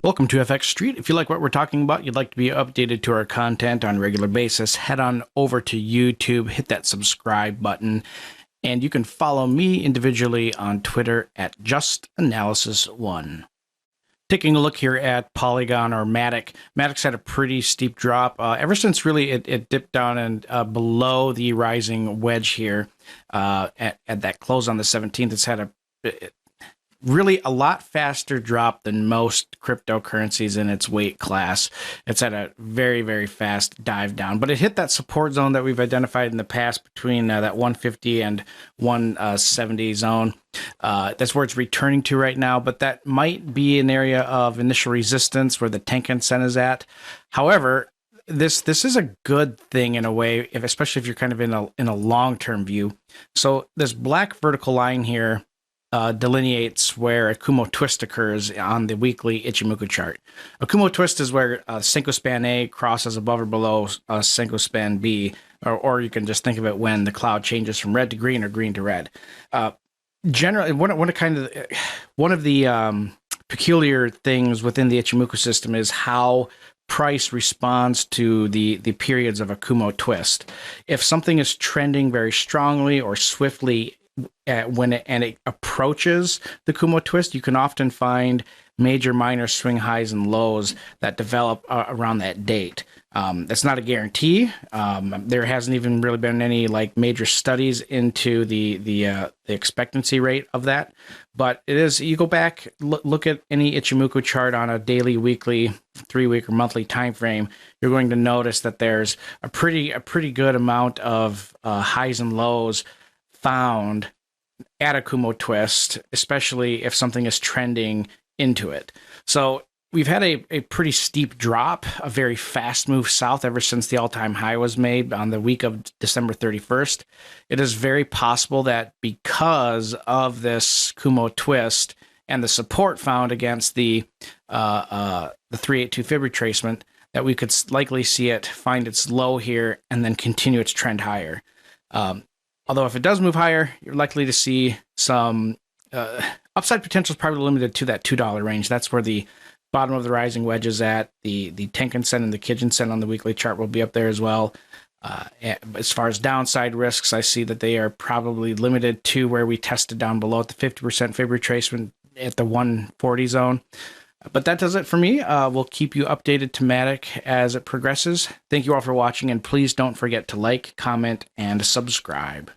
Welcome to FX Street. If you like what we're talking about, you'd like to be updated to our content on a regular basis, head on over to YouTube, hit that subscribe button, and you can follow me individually on Twitter at JustAnalysis1. Taking a look here at Polygon or MATIC. MATIC's had a pretty steep drop ever since really it dipped down and below the rising wedge here at that close on the 17th. It's had really a lot faster drop than most cryptocurrencies in its weight class. It's had a very, very fast dive down, but it hit that support zone that we've identified in the past between that 150 and 170 zone. That's where it's returning to right now, but that might be an area of initial resistance where the Tenkan Sen is at. However, this is a good thing in a way, especially if you're kind of in a long-term view. So this black vertical line here delineates where a Kumo twist occurs on the weekly Ichimoku chart. A Kumo twist is where Senko span A crosses above or below Senko span B, or you can just think of it when the cloud changes from red to green or green to red. Generally, one of the peculiar things within the Ichimoku system is how price responds to the periods of a Kumo twist. If something is trending very strongly or swiftly when it approaches the Kumo twist, you can often find major, minor swing highs and lows that develop around that date. That's not a guarantee. There hasn't even really been any major studies into the expectancy rate of that, but it is. You go back, look at any Ichimoku chart on a daily, weekly, 3-week, or monthly time frame. You're going to notice that there's a pretty good amount of highs and lows found at a Kumo twist, especially if something is trending into it. So we've had a pretty steep drop, a very fast move south ever since the all-time high was made on the week of December 31st. It is very possible that because of this Kumo twist and the support found against the 382 fib retracement, that we could likely see it find its low here and then continue its trend higher. Although if it does move higher, you're likely to see some upside potential is probably limited to that $2 range. That's where the bottom of the rising wedge is at. The Tenkan Sen and the Kijun Sen on the weekly chart will be up there as well. As far as downside risks, I see that they are probably limited to where we tested down below at the 50% fib retracement at the 140 zone. But that does it for me. We'll keep you updated to MATIC as it progresses. Thank you all for watching, and please don't forget to like, comment, and subscribe.